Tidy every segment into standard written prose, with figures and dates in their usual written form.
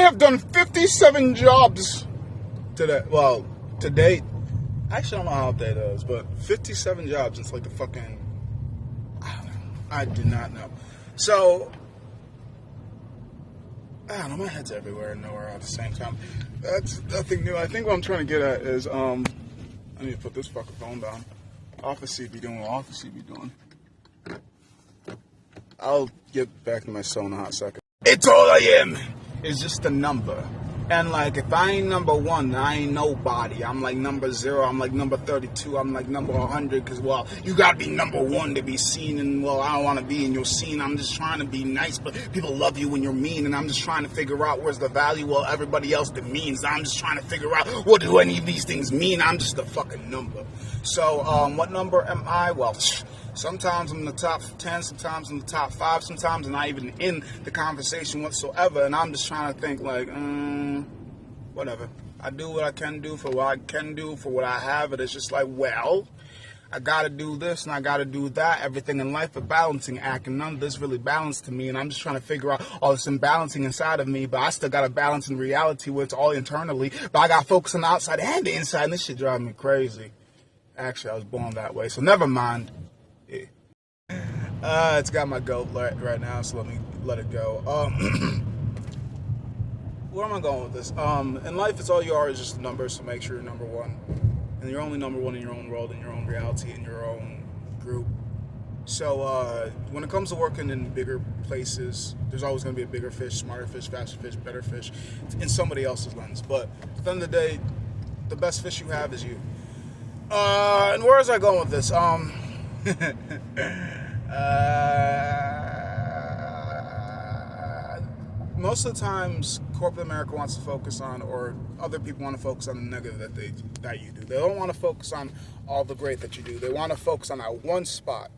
I have done 57 jobs today. Well, to date. Actually, I don't know how update is, but 57 jobs. It's like the fucking... I do not know. So, I don't know, my head's everywhere and nowhere at the same time. That's nothing new. I think what I'm trying to get at is, I need to put this fucking phone down. Office be doing what Office be doing. I'll get back to my soul in a hot second. It's all I am. It's just a number. And like, if I ain't number one, I ain't nobody. I'm like number 0. I'm like number 32. I'm like number 100. Because, well, you got to be number 1 to be seen. And, well, I don't want to be in your scene. I'm just trying to be nice. But people love you when you're mean. And I'm just trying to figure out where's the value. Well, everybody else demeans. I'm just trying to figure out what do any of these things mean. I'm just a fucking number. So, what number am I? Well, sometimes I'm in the top 10, sometimes in the top 5, sometimes I'm not even in the conversation whatsoever, and I'm just trying to think like, whatever. I do what I can do for what I can do for what I have, and it's just like, well, I gotta do this and I gotta do that. Everything in life a balancing act, and none of this really balanced to me, and I'm just trying to figure out all this imbalancing inside of me, but I still got a balance in reality where it's all internally, but I got to focus on the outside and the inside, and this shit drives me crazy. Actually, I was born that way, so never mind. It's got my goat right now, so let it go. Where am I going with this? In life, it's all you are is just a number, so make sure you're number 1. And you're only number 1 in your own world, in your own reality, in your own group. So when it comes to working in bigger places, there's always going to be a bigger fish, smarter fish, faster fish, better fish, in somebody else's lens. But at the end of the day, the best fish you have is you. And where is I going with this? Most of the times, corporate America wants to focus on, or other people want to focus on the negative that you do. They don't want to focus on all the great that you do. They want to focus on that one spot.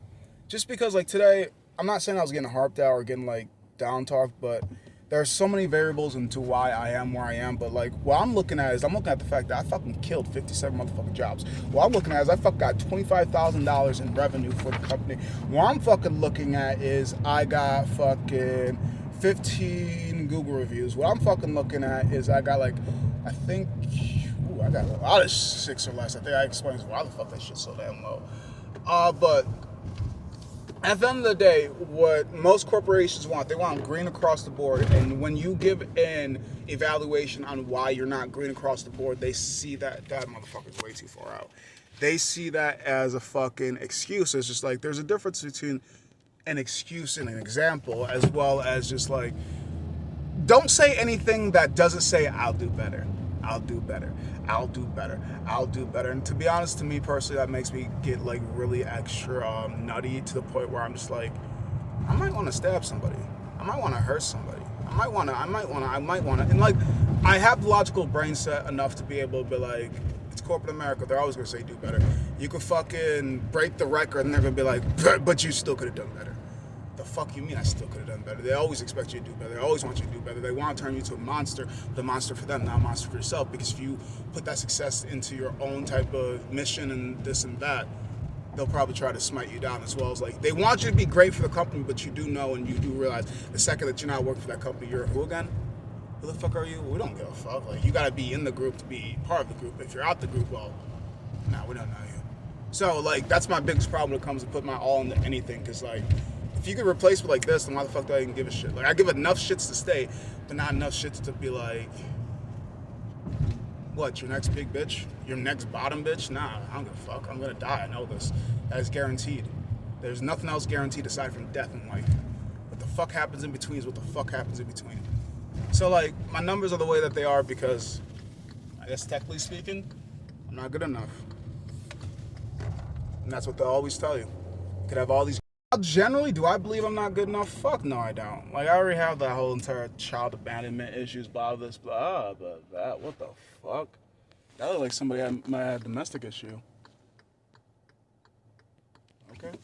Just because, like today, I'm not saying I was getting harped out or getting like down talked, but there's so many variables into why I am where I am. But like, what I'm looking at is I'm looking at the fact that I fucking killed 57 motherfucking jobs. What I'm looking at is I fucking got $25,000 in revenue for the company. What I'm fucking looking at is I got fucking 15 Google reviews. What I'm fucking looking at is I got like, I think, I got a lot of 6 or less. I think I explained why the fuck that shit's so damn low. But at the end of the day, what most corporations want, they want green across the board. And when you give an evaluation on why you're not green across the board, they see that motherfucker's way too far out. They see that as a fucking excuse. It's just like, there's a difference between an excuse and an example, as well as just like, don't say anything that doesn't say, I'll do better. I'll do better. I'll do better. I'll do better. And to be honest, to me personally, that makes me get like really extra nutty to the point where I'm just like, I might want to stab somebody. I might want to hurt somebody. I might want to. And like, I have the logical brain set enough to be able to be like, it's corporate America. They're always going to say do better. You could fucking break the record and they're going to be like, but you still could have done better. The fuck you mean I still could have done better? They always expect you to do better. They always want you to do better. They want to turn you into a monster, but a monster for them, not a monster for yourself. Because if you put that success into your own type of mission and this and that, they'll probably try to smite you down as well. As like, they want you to be great for the company, but you do know and you do realize the second that you're not working for that company, you're who again? Who the fuck are you? We don't give a fuck. Like, you gotta be in the group to be part of the group. If you're out the group, well, nah, we don't know you. So like, that's my biggest problem when it comes to put my all into anything. Because like, if you could replace me like this, then why the fuck do I even give a shit? Like, I give enough shits to stay, but not enough shits to be like, what, your next big bitch? Your next bottom bitch? Nah, I don't give a fuck. I'm gonna die, I know this. That is guaranteed. There's nothing else guaranteed aside from death in life. What the fuck happens in between is what the fuck happens in between. So like, my numbers are the way that they are because, I guess technically speaking, I'm not good enough. And that's what they'll always tell you. You could have all these. Generally, do I believe I'm not good enough? Fuck no, I don't. Like, I already have that whole entire child abandonment issues, blah, this, blah, but that, what the fuck? That looked like somebody might have a domestic issue. Okay.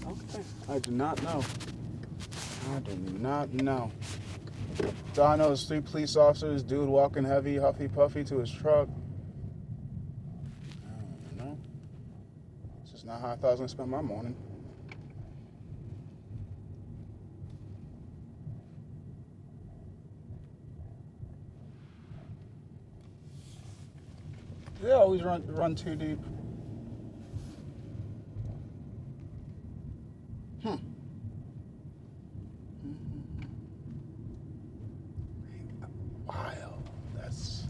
Okay. I do not know. I do not know. So I know there's 3 police officers, dude walking heavy, huffy puffy to his truck. I don't know. It's just not how I thought I was going to spend my morning. They always run too deep. Wow, that's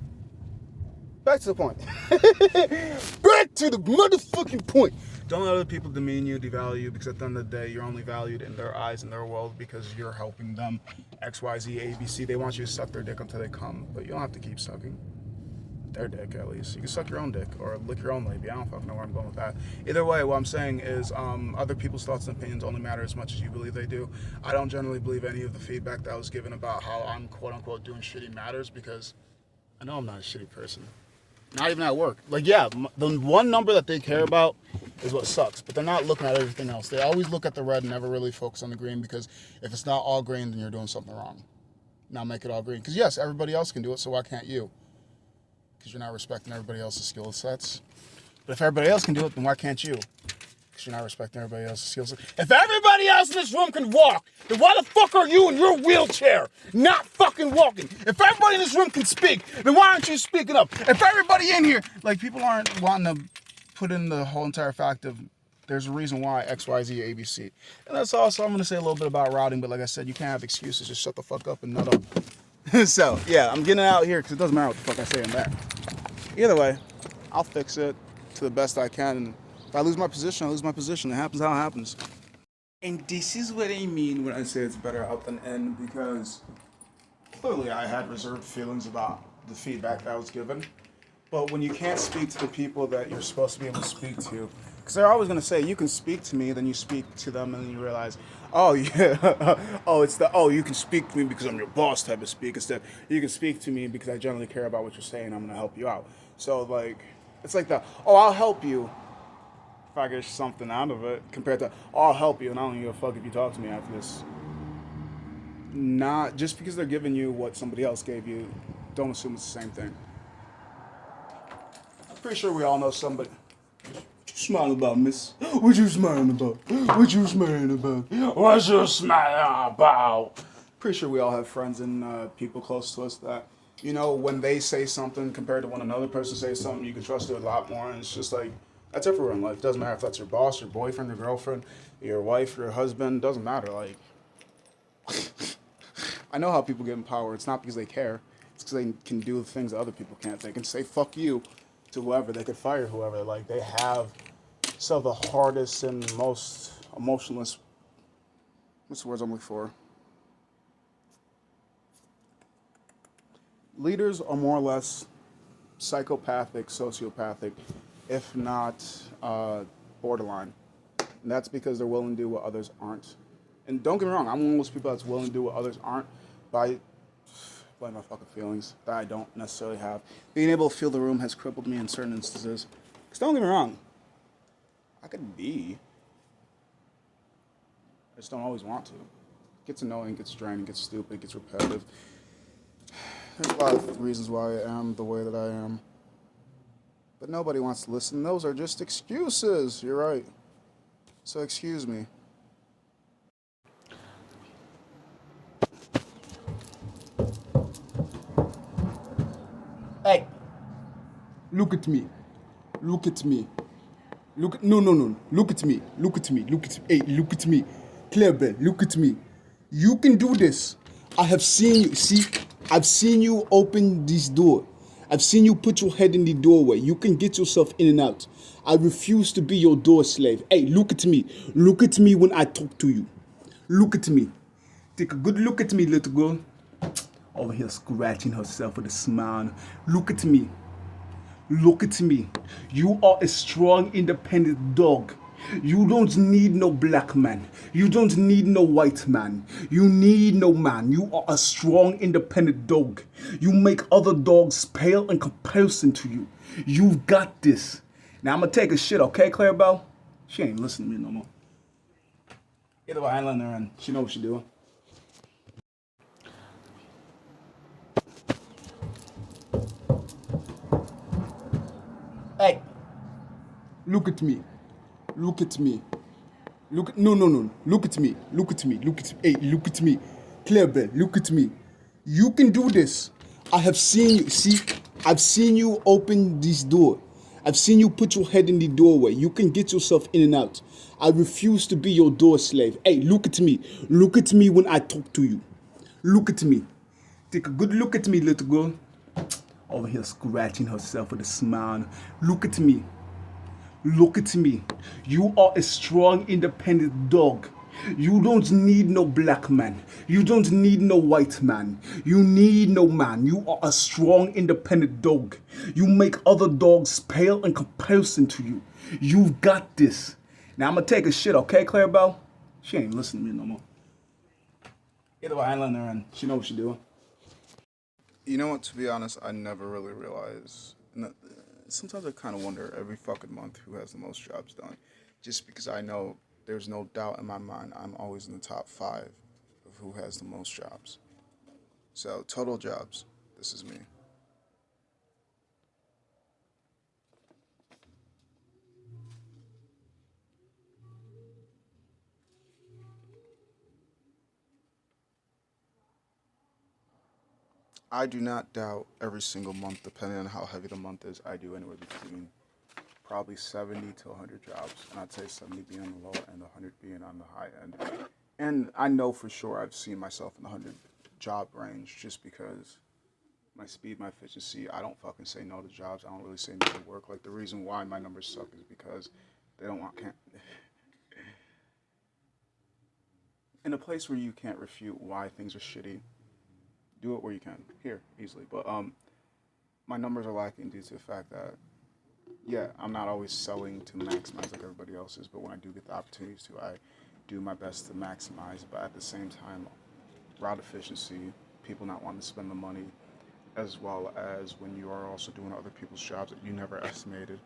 back to the point. Back to the motherfucking point. Don't let other people demean you, devalue you, because at the end of the day, you're only valued in their eyes, in their world, because you're helping them. X, Y, Z, A, B, C. They want you to suck their dick until they come, but you don't have to keep sucking their dick, at least. You can suck your own dick or lick your own lady. I don't fucking know where I'm going with that. Either way, what I'm saying is other people's thoughts and opinions only matter as much as you believe they do. I don't generally believe any of the feedback that was given about how I'm quote-unquote doing shitty matters, because I know I'm not a shitty person. Not even at work. Like, yeah, the one number that they care about is what sucks, but they're not looking at everything else. They always look at the red and never really focus on the green, because if it's not all green, then you're doing something wrong. Now make it all green. Because, yes, everybody else can do it, so why can't you? Because you're not respecting everybody else's skill sets. But if everybody else can do it, then why can't you? Because you're not respecting everybody else's skill sets. If everybody else in this room can walk, then why the fuck are you in your wheelchair not fucking walking? If everybody in this room can speak, then why aren't you speaking up? If everybody in here, like, people aren't wanting to put in the whole entire fact of there's a reason why X, Y, Z, A, B, C. And that's also, I'm going to say a little bit about routing, but like I said, you can't have excuses. Just shut the fuck up and nut up. So, yeah, I'm getting it out here because it doesn't matter what the fuck I say in there. Either way, I'll fix it to the best I can. And if I lose my position, I lose my position. It happens how it happens. And this is what I mean when I say it's better out than in, because clearly I had reserved feelings about the feedback that was given. But when you can't speak to the people that you're supposed to be able to speak to, because they're always going to say, you can speak to me, then you speak to them, and then you realize, oh, yeah, you can speak to me because I'm your boss type of speak, instead, you can speak to me because I generally care about what you're saying, I'm going to help you out. So, like, it's like I'll help you if I get something out of it, compared to, I'll help you, and I don't give a fuck if you talk to me after this. Not, just because they're giving you what somebody else gave you, don't assume it's the same thing. I'm pretty sure we all know somebody. Smiling about, miss? What you smiling about? What you smiling about? What you smiling about? Pretty sure we all have friends and people close to us that, you know, when they say something compared to when another person says something, you can trust it a lot more. And it's just like, that's everywhere in life. It doesn't matter if that's your boss, your boyfriend, your girlfriend, your wife, your husband. It doesn't matter. Like, I know how people get in power. It's not because they care. It's because they can do things that other people can't. They can say fuck you to whoever. They could fire whoever. Like, they have some of the hardest and most emotionless, what's the words I'm looking for? Leaders are more or less psychopathic, sociopathic, if not borderline. And that's because they're willing to do what others aren't. And don't get me wrong, I'm one of those people that's willing to do what others aren't, but I blame my fucking feelings that I don't necessarily have. Being able to feel the room has crippled me in certain instances. Because don't get me wrong, I could be. I just don't always want to. It gets annoying, gets draining, gets stupid, gets repetitive. There's a lot of reasons why I am the way that I am. But nobody wants to listen. Those are just excuses. You're right. So excuse me. Hey, look at me. Look at me. No. Look at me. Look at me. Look at me. Hey, look at me. Clever, look at me. You can do this. I have seen you. See, I've seen you open this door. I've seen you put your head in the doorway. You can get yourself in and out. I refuse to be your door slave. Hey, look at me. Look at me when I talk to you. Look at me. Take a good look at me, little girl. Over here scratching herself with a smile. Look at me. Look at me. You are a strong, independent dog. You don't need no black man. You don't need no white man. You need no man. You are a strong, independent dog. You make other dogs pale in comparison to you. You've got this. Now I'm gonna take a shit, okay, Clarabelle? She ain't listening to me no more. Either way, I ain't letting her in. She know what she doing. Hey, look at me. Look at me. No. Look at me. Look at me. Look at me. Hey, look at me. Clever, look at me. You can do this. I have seen you. See, I've seen you open this door. I've seen you put your head in the doorway. You can get yourself in and out. I refuse to be your door slave. Hey, look at me. Look at me when I talk to you. Look at me. Take a good look at me, little girl. Over here scratching herself with a smile. Look at me. Look at me. You are a strong, independent dog. You don't need no black man. You don't need no white man. You need no man. You are a strong, independent dog. You make other dogs pale in comparison to you. You've got this. Now I'm gonna take a shit, okay, Clarabelle? She ain't listening to me no more. Either way, I ain't letting her in. She know what she doing. You know what? To be honest, I never really realize. Sometimes I kind of wonder every fucking month who has the most jobs done, just because I know there's no doubt in my mind I'm always in the top five of who has the most jobs. So total jobs. This is me. I do not doubt every single month, depending on how heavy the month is. I do anywhere between probably 70 to 100 jobs, and I'd say 70 being on the low end, 100 being on the high end. And I know for sure I've seen myself in the 100 job range just because my speed, my efficiency, I don't fucking say no to jobs. I don't really say no to work. Like, the reason why my numbers suck is because they don't want, can't, in a place where you can't refute why things are shitty, do it where you can, here, easily. But my numbers are lacking due to the fact that, yeah, I'm not always selling to maximize like everybody else is, but when I do get the opportunities to, I do my best to maximize. But at the same time, route efficiency, people not wanting to spend the money, as well as when you are also doing other people's jobs that you never estimated.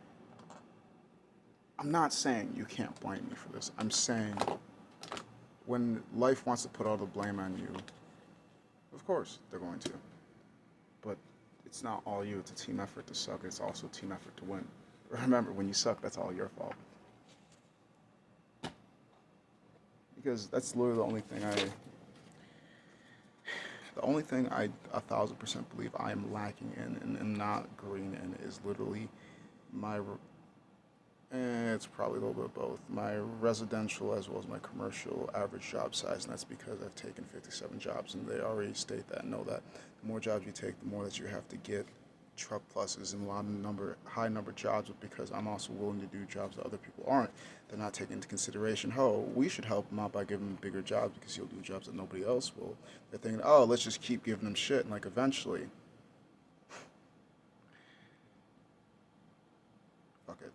I'm not saying you can't blame me for this. I'm saying when life wants to put all the blame on you, of course they're going to. But it's not all you. It's a team effort to suck. It's also a team effort to win. Remember, when you suck, that's all your fault. Because that's literally the only thing I 1,000% believe I am lacking in and am not green in is literally my it's probably a little bit of both. My residential as well as my commercial average job size, and that's because I've taken 57 jobs, and they already state that, know that the more jobs you take, the more that you have to get truck pluses and a lot of high number jobs, but because I'm also willing to do jobs that other people aren't, they're not taking into consideration, oh, we should help them out by giving them bigger jobs because he'll do jobs that nobody else will. They're thinking, oh, let's just keep giving them shit, and like eventually, fuck it.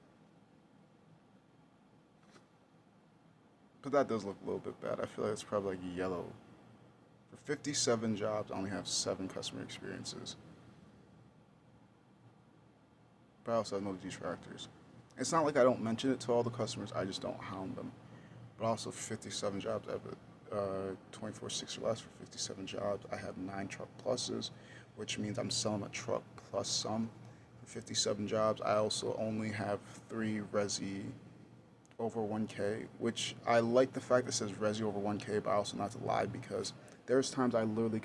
But that does look a little bit bad. I feel like it's probably like yellow. For 57 jobs, I only have 7 customer experiences. But I also have no detractors. It's not like I don't mention it to all the customers, I just don't hound them. But also, 57 jobs, I have a 24/6 or less for 57 jobs. I have 9 truck pluses, which means I'm selling a truck plus some for 57 jobs. I also only have 3 resi over 1K, which I like the fact that it says resi over 1K, but also not to lie because there's times I literally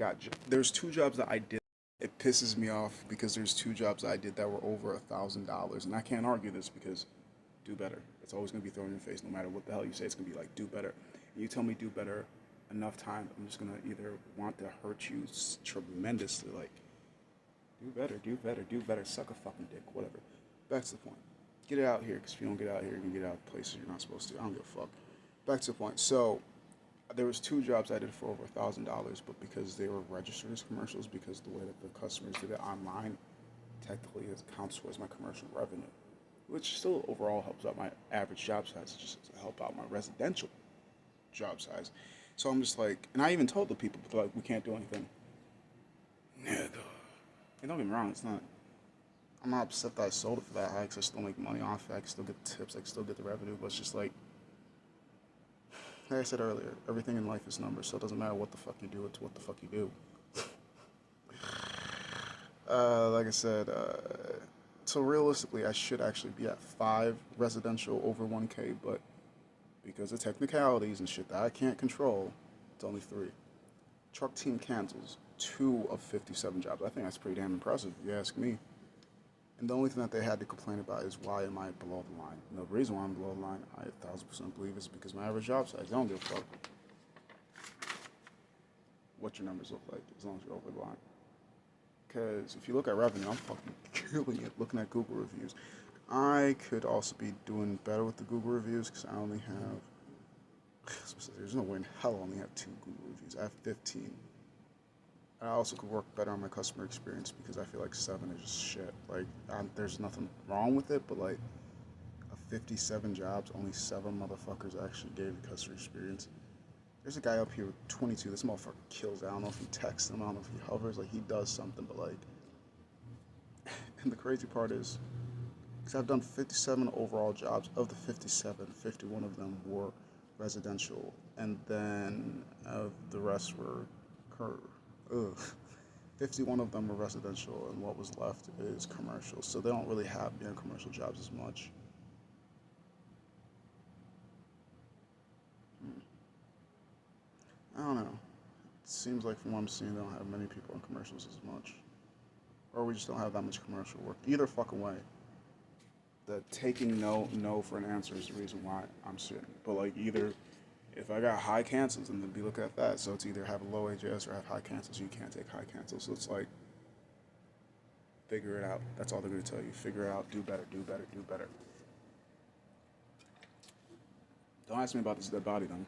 there's 2 jobs that I did. It pisses me off because there's 2 jobs I did that were over $1,000, and I can't argue this because do better. It's always gonna be thrown in your face, no matter what the hell you say. It's gonna be like do better. And you tell me do better enough times, I'm just gonna either want to hurt you tremendously, like do better, do better, do better, suck a fucking dick, whatever. Back to the point. Get it out here, because if you don't get out here, you're gonna get out places you're not supposed to. I don't give a fuck. Back to the point. So there was 2 jobs I did for over $1,000, but because they were registered as commercials, because the way that the customers did it online, technically it counts towards my commercial revenue, which still overall helps out my average job size, just to help out my residential job size. So I'm just like, and I even told the people, but they're like, we can't do anything. Nigga. And don't get me wrong, it's not. I'm not upset that I sold it for that high because I still make money off it. I can still get the tips, I can still get the revenue, but it's just like I said earlier, everything in life is numbers, so it doesn't matter what the fuck you do, it's what the fuck you do. Like I said, so realistically, I should actually be at 5 residential over 1K, but because of technicalities and shit that I can't control, it's only 3. Truck team cancels 2 of 57 jobs. I think that's pretty damn impressive, if you ask me. And the only thing that they had to complain about is why am I below the line? And the reason why I'm below the line, I 1,000% believe, is because my average job size. I don't give a fuck what your numbers look like as long as you're over the line. Because if you look at revenue, I'm fucking killing it looking at Google reviews. I could also be doing better with the Google reviews because I only have, there's no way in hell I only have 2 Google reviews. I have 15. I also could work better on my customer experience because I feel like 7 is just shit. Like, there's nothing wrong with it, but like, of 57 jobs, only 7 motherfuckers actually gave the customer experience. There's a guy up here with 22. This motherfucker kills it. I don't know if he texts him, I don't know if he hovers, like, he does something, but like, and the crazy part is, because I've done 57 overall jobs. Of the 57, 51 of them were residential, and then the rest were 51 of them were residential, and what was left is commercial. So they don't really have commercial jobs as much. I don't know. It seems like from what I'm seeing, they don't have many people in commercials as much, or we just don't have that much commercial work. Either fucking way. The taking no for an answer is the reason why I'm sitting. But like, either if I got high cancels, then be looking at that. So it's either have a low AJS or have high cancels. You can't take high cancels. So it's like, figure it out. That's all they're gonna tell you. Figure it out. Do better. Do better. Do better. Don't ask me about this dead body though.